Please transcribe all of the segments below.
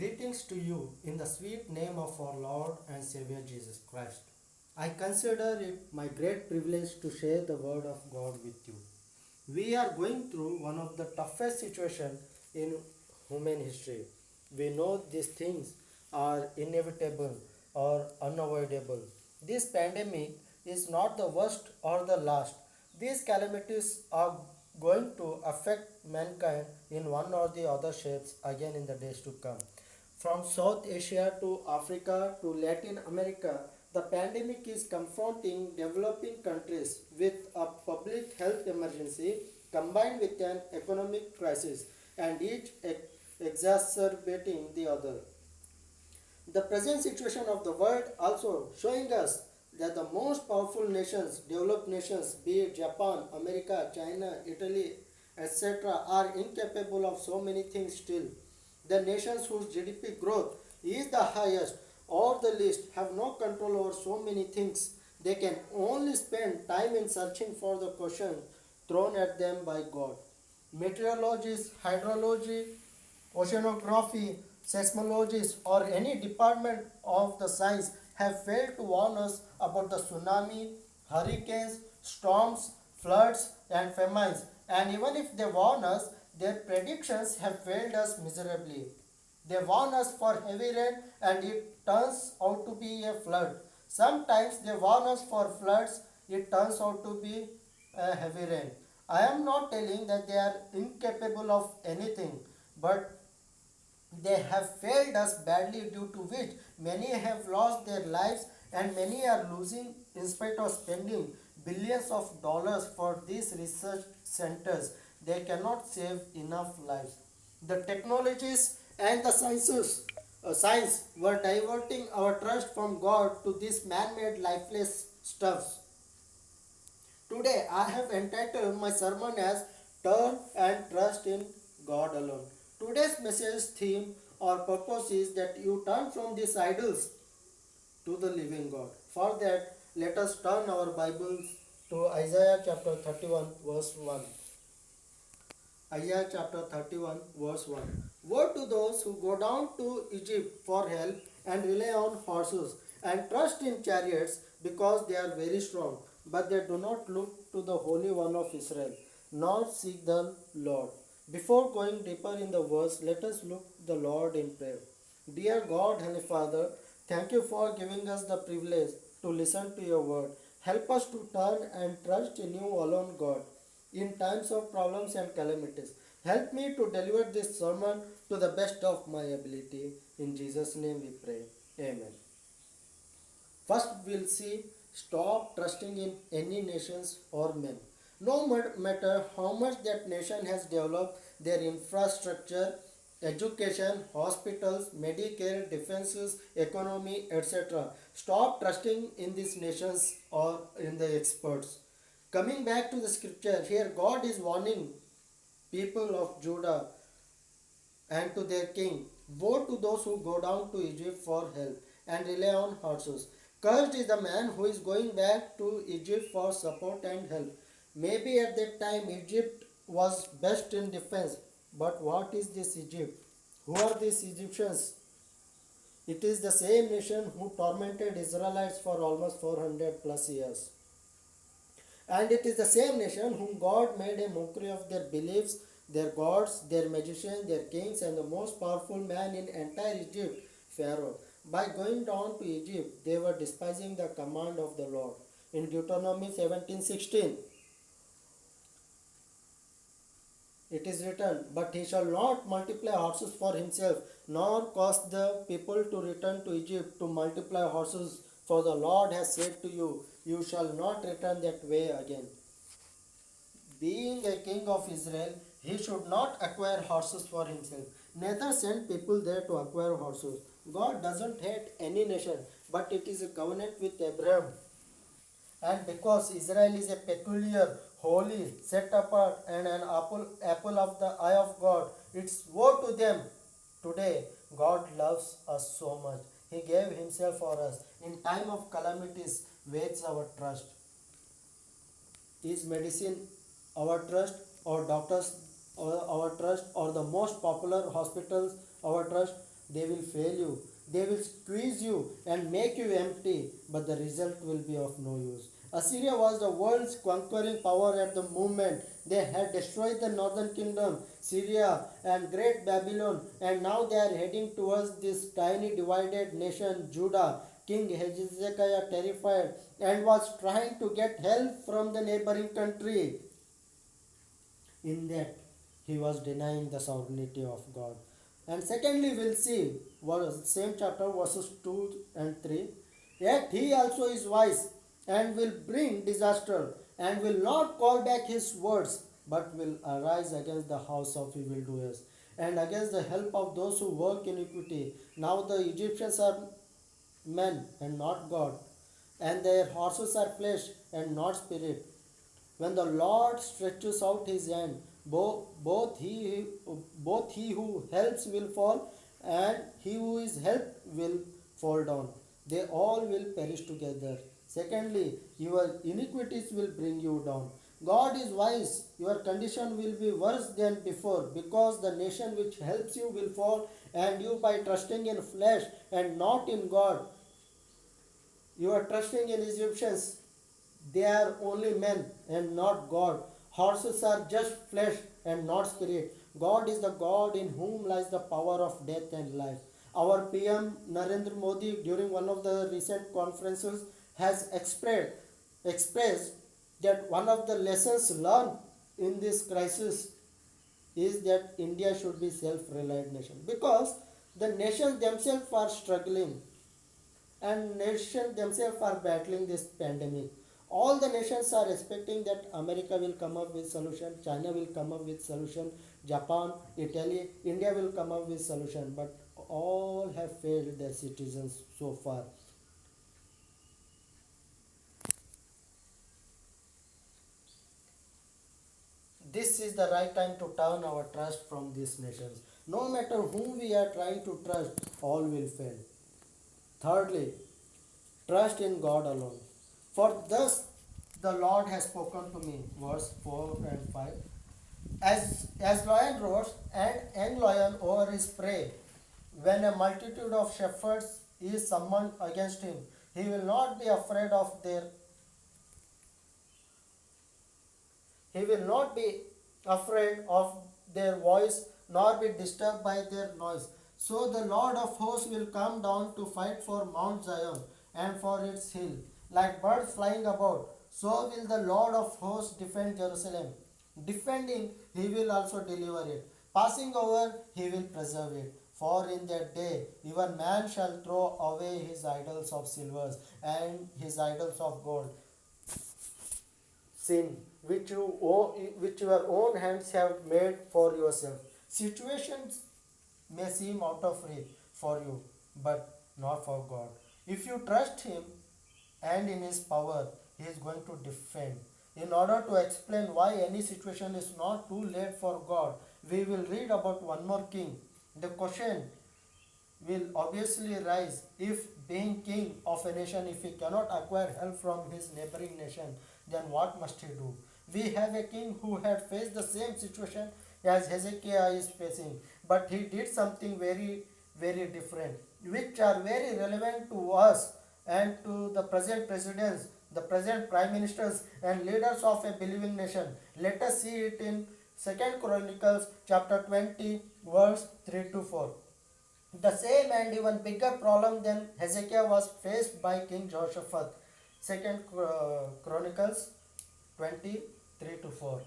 Greetings to you in the sweet name of our Lord and Savior Jesus Christ. I consider it my great privilege to share the word of God with you. We are going through one of the toughest situations in human history. We know these things are inevitable or unavoidable. This pandemic is not the worst or the last. These calamities are going to affect mankind in one or the other shapes again in the days to come. From South Asia to Africa to Latin America, the pandemic is confronting developing countries with a public health emergency combined with an economic crisis, and each exacerbating the other. The present situation of the world also showing us that the most powerful nations, developed nations, be it Japan, America, China, Italy, etc., are incapable of so many things still. The nations whose GDP growth is the highest or the least have no control over so many things. They can only spend time in searching for the question thrown at them by God. Meteorologists, hydrology, oceanography, seismologists, or any department of the science have failed to warn us about the tsunami, hurricanes, storms, floods, and famines. And even if they warn us, their predictions have failed us miserably. They warn us for heavy rain and it turns out to be a flood. Sometimes they warn us for floods, it turns out to be a heavy rain. I am not telling that they are incapable of anything, but they have failed us badly, due to which many have lost their lives and many are losing in spite of spending billions of dollars for these research centers. They cannot save enough lives. The technologies and the science were diverting our trust from God to this man-made lifeless stuffs. Today I have entitled my sermon as Turn and Trust in God Alone. Today's message theme or purpose is that you turn from these idols to the living God. For that, let us turn our Bibles to Isaiah chapter 31, verse 1. Isaiah chapter 31, verse 1. Woe to those who go down to Egypt for help and rely on horses and trust in chariots, because they are very strong, but they do not look to the Holy One of Israel, nor seek the Lord. Before going deeper in the verse, let us look the Lord in prayer. Dear God, Heavenly Father, thank you for giving us the privilege to listen to your word. Help us to turn and trust in you alone, God, in times of problems and calamities. Help me to deliver this sermon to the best of my ability. In Jesus' name we pray. Amen. First, we'll see stop trusting in any nations or men. No matter how much that nation has developed their infrastructure, education, hospitals, Medicare, defenses, economy, etc. Stop trusting in these nations or in the experts. Coming back to the scripture, here God is warning people of Judah and to their king. Woe to those who go down to Egypt for help and rely on horses. Cursed is the man who is going back to Egypt for support and help. Maybe at that time Egypt was best in defense, but what is this Egypt? Who are these Egyptians? It is the same nation who tormented Israelites for almost 400 plus years. And it is the same nation whom God made a mockery of their beliefs, their gods, their magicians, their kings, and the most powerful man in entire Egypt, Pharaoh. By going down to Egypt, they were despising the command of the Lord. In Deuteronomy 17:16, it is written, But he shall not multiply horses for himself, nor cause the people to return to Egypt to multiply horses, for the Lord has said to you, You shall not return that way again. Being a king of Israel, he should not acquire horses for himself, neither send people there to acquire horses. God doesn't hate any nation, but it is a covenant with Abraham. And because Israel is a peculiar, holy, set apart, and an apple of the eye of God, it's woe to them. Today, God loves us so much. He gave Himself for us. In time of calamities, waits our trust. Is medicine our trust, or doctors our trust, or the most popular hospitals our trust? They will fail you. They will squeeze you and make you empty, but the result will be of no use. Assyria was the world's conquering power at the moment. They had destroyed the northern kingdom, Syria, and great Babylon, and now they are heading towards this tiny divided nation, Judah. King Hezekiah, terrified, and was trying to get help from the neighboring country. In that, he was denying the sovereignty of God. And secondly, we'll see same chapter verses 2 and 3. Yet he also is wise and will bring disaster and will not call back his words, but will arise against the house of evildoers and against the help of those who work iniquity. Now the Egyptians are men and not God, and their horses are flesh and not spirit. When the Lord stretches out his hand, both he who helps will fall, and he who is helped will fall down. They all will perish together. Secondly, your iniquities will bring you down. God is wise. Your condition will be worse than before, because the nation which helps you will fall, and you, by trusting in flesh and not in God, you are trusting in Egyptians. They are only men and not God. Horses are just flesh and not spirit. God is the God in whom lies the power of death and life. Our PM Narendra Modi, during one of the recent conferences, has expressed that one of the lessons learned in this crisis is that India should be self-reliant nation, because the nations themselves are struggling, and nations themselves are battling this pandemic. All the nations are expecting that America will come up with solution, China will come up with solution, Japan, Italy, India will come up with solution, but all have failed their citizens so far. This is the right time to turn our trust from these nations. No matter whom we are trying to trust, all will fail. Thirdly, trust in God alone. For thus the Lord has spoken to me. Verse 4 and 5. As lion roars and young lion over his prey, when a multitude of shepherds is summoned against him, he will not be afraid of their he will not be afraid of their voice, nor be disturbed by their noise. So the Lord of hosts will come down to fight for Mount Zion and for its hill. Like birds flying about, so will the Lord of hosts defend Jerusalem. Defending, he will also deliver it. Passing over, he will preserve it. For in that day, even man shall throw away his idols of silver and his idols of gold, sin which your own hands have made for yourself. Situations may seem out of reach for you, but not for God. If you trust Him and in His power, He is going to defend. In order to explain why any situation is not too late for God, we will read about one more king. The question will obviously rise, if being king of a nation, if he cannot acquire help from his neighboring nation, then what must he do? We have a king who had faced the same situation as Hezekiah is facing, but he did something very, very different, which are very relevant to us and to the present presidents, the present prime ministers and leaders of a believing nation. Let us see it in 2nd Chronicles chapter 20 verse 3 to 4. The same and even bigger problem than Hezekiah was faced by King Jehoshaphat. 2nd Chronicles 23 to 4.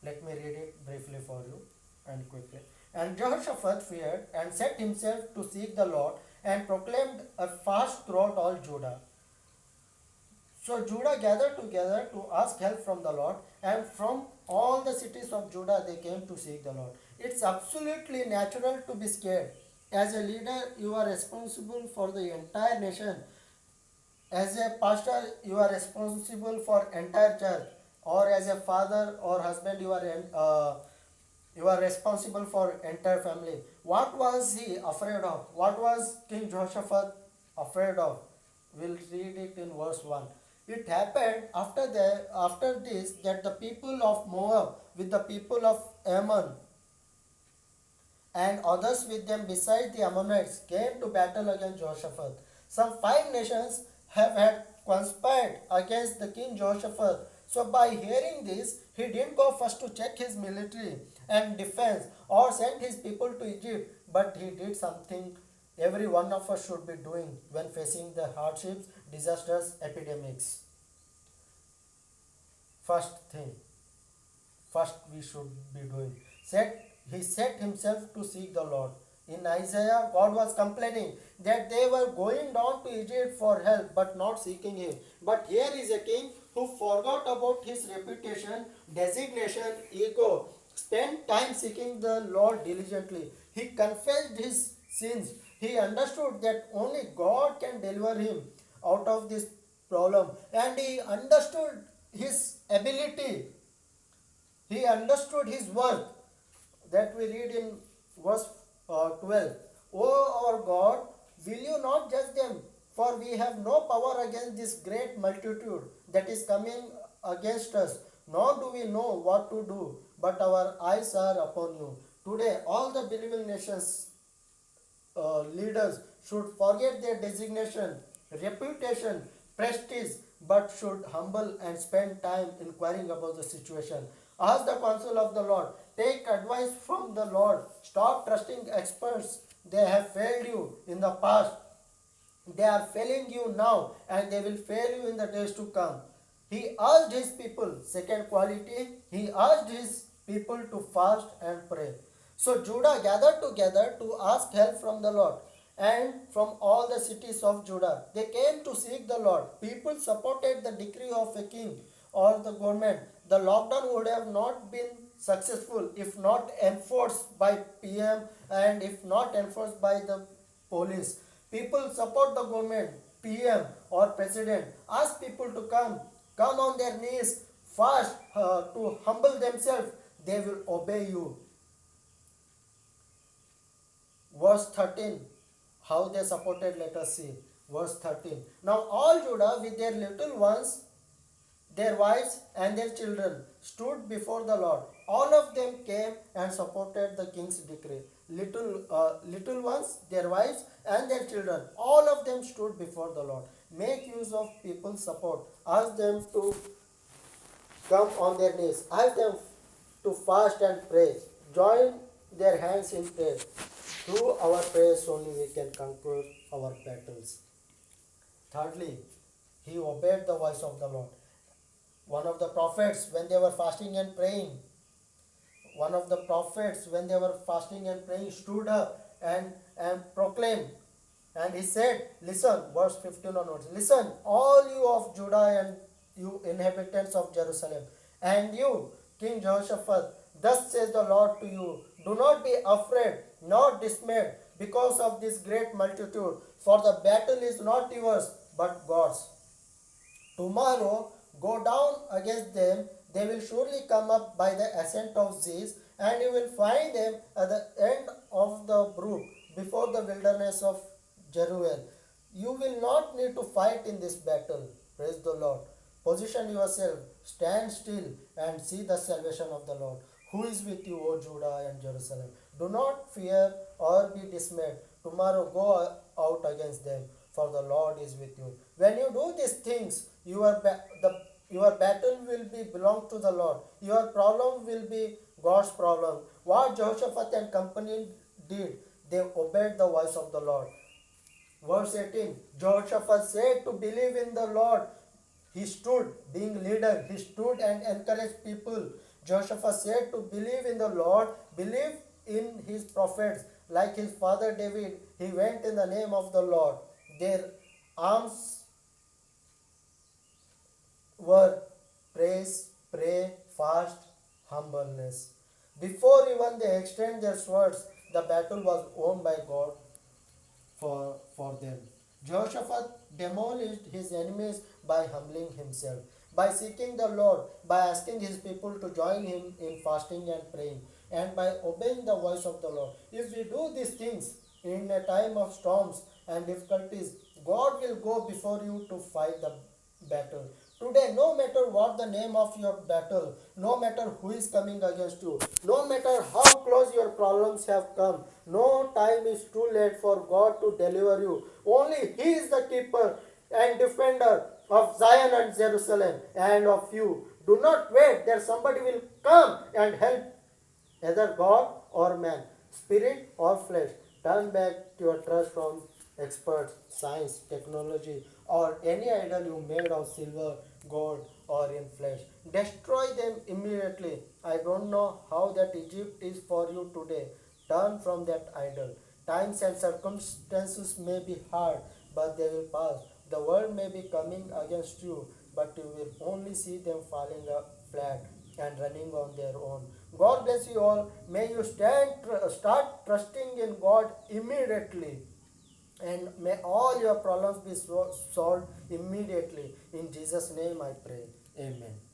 Let me read it briefly for you and quickly. And Jehoshaphat feared and set himself to seek the Lord and proclaimed a fast throughout all Judah. So Judah gathered together to ask help from the Lord, and from all the cities of Judah they came to seek the Lord. It's absolutely natural to be scared. As a leader, you are responsible for the entire nation. As a pastor, you are responsible for entire church. Or as a father or husband, you are responsible for entire family. What was he afraid of? What was King Jehoshaphat afraid of? We'll read it in verse 1. It happened after this that the people of Moab with the people of Ammon and others with them besides the Ammonites came to battle against Jehoshaphat. Some 5 nations have had conspired against the king Jehoshaphat. So by hearing this, he didn't go first to check his military and defense or send his people to Egypt, but he did something every one of us should be doing when facing the hardships, disasters, epidemics. First thing, first we should be doing. He set himself to seek the Lord. In Isaiah, God was complaining that they were going down to Egypt for help but not seeking him. But here is a king who forgot about his reputation, designation, ego, spent time seeking the Lord diligently. He confessed his sins. He understood that only God can deliver him out of this problem, and he understood his ability, he understood his worth, that we read in verse 12. O our God, will you not judge them? For we have no power against this great multitude that is coming against us, nor do we know what to do, but our eyes are upon you. Today, all the believing nations leaders should forget their designation, reputation, prestige, but should humble and spend time inquiring about the situation. Ask the counsel of the Lord. Take advice from the Lord. Stop trusting experts. They have failed you in the past. They are failing you now, and they will fail you in the days to come. He asked his people, second quality, he asked his people to fast and pray. So Judah gathered together to ask help from the Lord, and from all the cities of Judah. They came to seek the Lord. People supported the decree of a king or the government. The lockdown would have not been successful if not enforced by PM and if not enforced by the police. People support the government, PM or president. Ask people to come on their knees, fast, to humble themselves. They will obey you. Verse 13, how they supported, let us see. Verse 13. Now all Judah with their little ones, their wives and their children stood before the Lord. All of them came and supported the king's decree. Little ones, their wives and their children, all of them stood before the Lord. Make use of people's support. Ask them to come on their knees. Ask them to fast and pray. Join their hands in prayer. Through our prayers only we can conquer our battles. Thirdly, he obeyed the voice of the Lord. One of the prophets, when they were fasting and praying, stood up and proclaimed. And he said, listen, verse 15 onwards, listen, all you of Judah and you inhabitants of Jerusalem, and you, King Jehoshaphat, thus says the Lord to you, do not be afraid nor dismayed because of this great multitude, for the battle is not yours but God's. Tomorrow go down against them, they will surely come up by the ascent of Ziz, and you will find them at the end of the brook before the wilderness of Jeruel. You will not need to fight in this battle. Praise the Lord. Position yourself, stand still, and see the salvation of the Lord. Who is with you, O Judah and Jerusalem? Do not fear or be dismayed. Tomorrow go out against them, for the Lord is with you. When you do these things, your battle will be belong to the Lord. Your problem will be God's problem. What Jehoshaphat and company did, they obeyed the voice of the Lord. Verse 18, Jehoshaphat said to believe in the Lord. He stood, being leader, he stood and encouraged people. Jehoshaphat said to believe in the Lord, believe in his prophets. Like his father David, he went in the name of the Lord. Their arms were praise, pray, fast, humbleness. Before even they extend their swords, the battle was won by God for them. Jehoshaphat demolished his enemies by humbling himself, by seeking the Lord, by asking his people to join him in fasting and praying, and by obeying the voice of the Lord. If we do these things in a time of storms and difficulties, God will go before you to fight the battle. Today, no matter what the name of your battle, no matter who is coming against you, no matter how close because your problems have come. No time is too late for God to deliver you. Only He is the keeper and defender of Zion and Jerusalem and of you. Do not wait that somebody will come and help, either God or man, spirit or flesh. Turn back to your trust from experts, science, technology, or any idol you made of silver, gold, or in flesh. Destroy them immediately. I don't know how that Egypt is for you today. Turn from that idol. Times and circumstances may be hard, but they will pass. The world may be coming against you, but you will only see them falling flat and running on their own. God bless you all. May you start trusting in God immediately, and may all your problems be solved immediately. In Jesus' name I pray. Amen.